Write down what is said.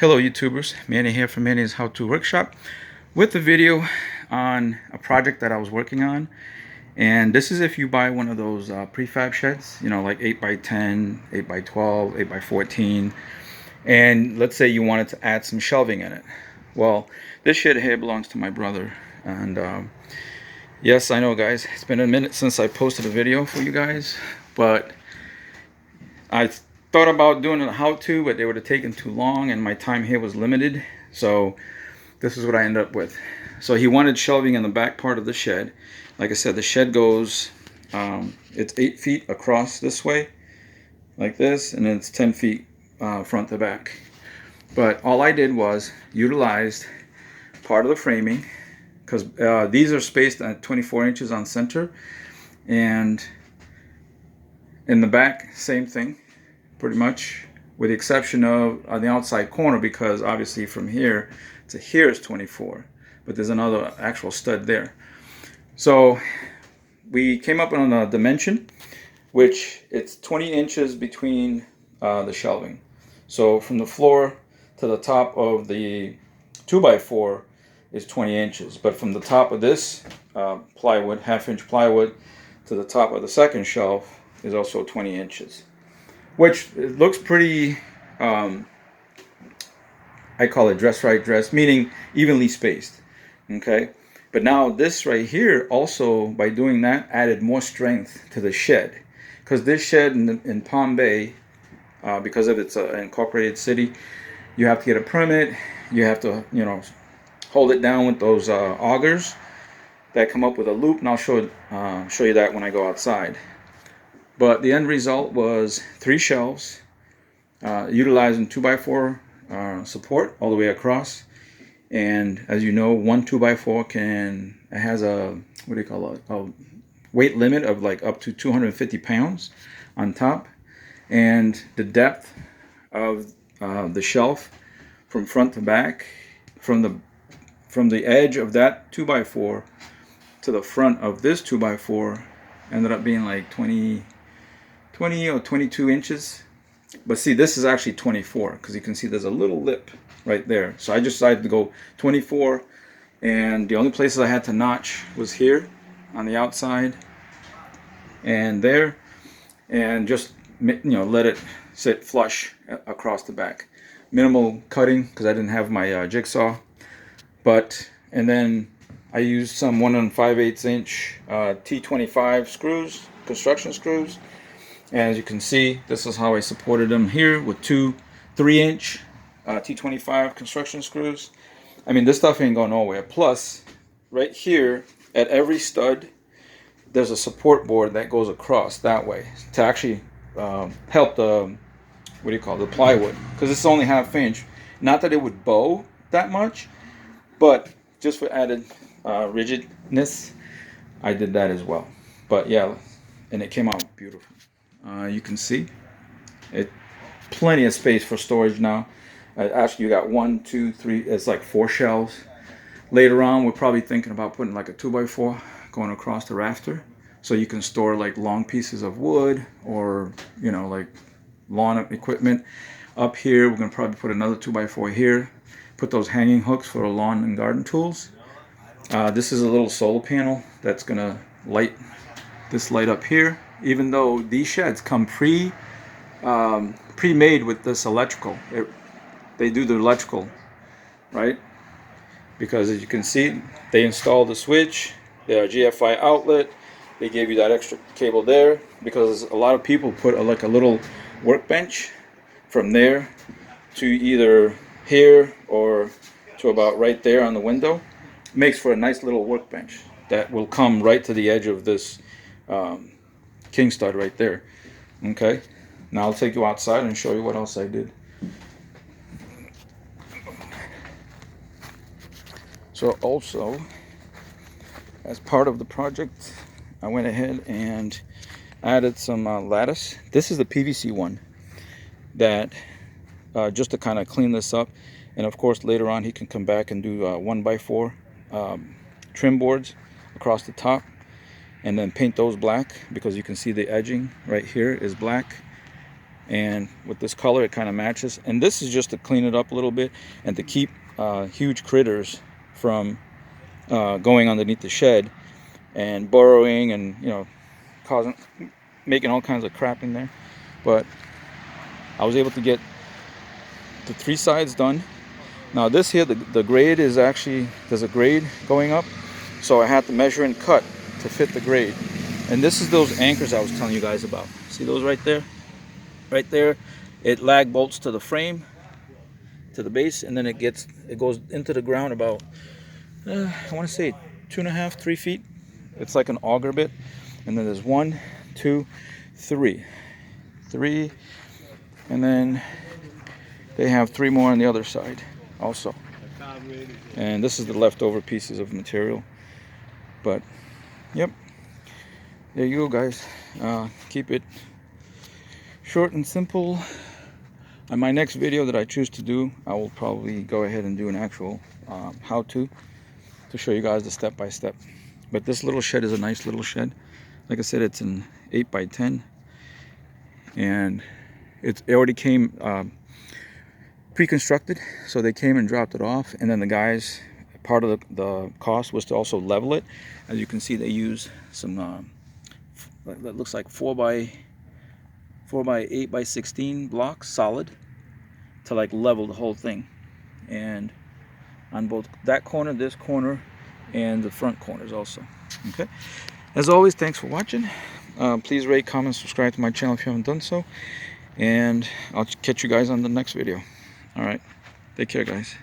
Hello YouTubers, Manny here from Manny's How To Workshop with a video on a project that I was working on. And this is if you buy one of those prefab sheds, you know, like 8x10, 8x12, 8x14, and let's say you wanted to add some shelving in it. Well, this shed here belongs to my brother, and yes, I know guys, it's been a minute since I posted a video for you guys, but I thought about doing a how-to, but they would have taken too long and my time here was limited. So this is what I ended up with. So he wanted shelving in the back part of the shed. Like I said, the shed goes, it's 8 feet across this way, like this, and then it's 10 feet front to back. But all I did was utilized part of the framing, because these are spaced at 24 inches on center, and in the back, same thing, pretty much, with the exception of on the outside corner, because obviously from here to here is 24, but there's another actual stud there. So we came up on a dimension, which it's 20 inches between the shelving. So from the floor to the top of the 2x4 is 20 inches, but from the top of this plywood, half-inch plywood, to the top of the second shelf is also 20 inches, which it looks pretty, I call it dress right dress, meaning evenly spaced, okay? But now this right here also, by doing that, added more strength to the shed, because this shed in Palm Bay, because of its an incorporated city, you have to get a permit, you have to, you know, hold it down with those augers that come up with a loop, and I'll show you that when I go outside. But the end result was 3 shelves, utilizing 2x4 support all the way across. And as you know, one 2x4 has a, what do you call it, a weight limit of like up to 250 pounds on top. And the depth of the shelf from front to back, from the edge of that 2x4 to the front of this 2x4, ended up being like 20 or 22 inches. But see, this is actually 24, because you can see there's a little lip right there. So I just decided to go 24, and the only places I had to notch was here on the outside and there, and just, you know, let it sit flush across the back. Minimal cutting because I didn't have my jigsaw, and then I used some 1 5/8 inch T25 screws, construction screws. And as you can see, this is how I supported them here with 2 3-inch T25 construction screws. I mean, this stuff ain't going nowhere. Plus, right here at every stud, there's a support board that goes across that way to actually help the, what do you call it, the plywood, because it's only 1/2 inch. Not that it would bow that much, but just for added rigidness, I did that as well. But yeah, and it came out beautiful. You can see it, plenty of space for storage now. Actually, you got 1 2 3, it's like 4 shelves. Later on, we're probably thinking about putting like a 2x4 going across the rafter, so you can store like long pieces of wood, or, you know, like lawn equipment. Up here, we're gonna probably put another 2x4 here, put those hanging hooks for lawn and garden tools. This is a little solar panel that's gonna light this light up here, even though these sheds come pre-made with this electrical. They do the electrical, right? Because as you can see, they installed the switch, the GFI outlet, they gave you that extra cable there, because a lot of people put like a little workbench from there to either here or to about right there on the window. Makes for a nice little workbench that will come right to the edge of this king stud right there. Okay, now I'll take you outside and show you what else I did. So also, as part of the project, I went ahead and added some lattice. This is the PVC one, that just to kind of clean this up. And of course, later on he can come back and do 1x4 trim boards across the top, and then paint those black, because you can see the edging right here is black. and with this color it kind of matches. And this is just to clean it up a little bit and to keep huge critters from going underneath the shed and burrowing and, you know, making all kinds of crap in there. But I was able to get the 3 sides done. Now this here, the grade is actually, there's a grade going up, so I had to measure and cut to fit the grade. And this is those anchors I was telling you guys about. See those right there? Right there, it lag bolts to the frame, to the base, and then it goes into the ground about, I want to say 2.5, 3 feet. It's like an auger bit. And then there's 1, 2, 3, and then they have 3 more on the other side also. And this is the leftover pieces of material. But yep, there you go, guys. Keep it short and simple. On my next video that I choose to do, I will probably go ahead and do an actual how-to to show you guys the step-by-step. But this little shed is a nice little shed. Like I said, it's an 8x10, and it already came pre-constructed, so they came and dropped it off. And then the guys, part of the cost was to also level it. As you can see, they use some that looks like 4x 8x16 blocks, solid, to like level the whole thing. And on both that corner, this corner, and the front corners also. Okay, as always, thanks for watching. Please rate, comment, subscribe to my channel if you haven't done so, and I'll catch you guys on the next video. All right, take care, guys.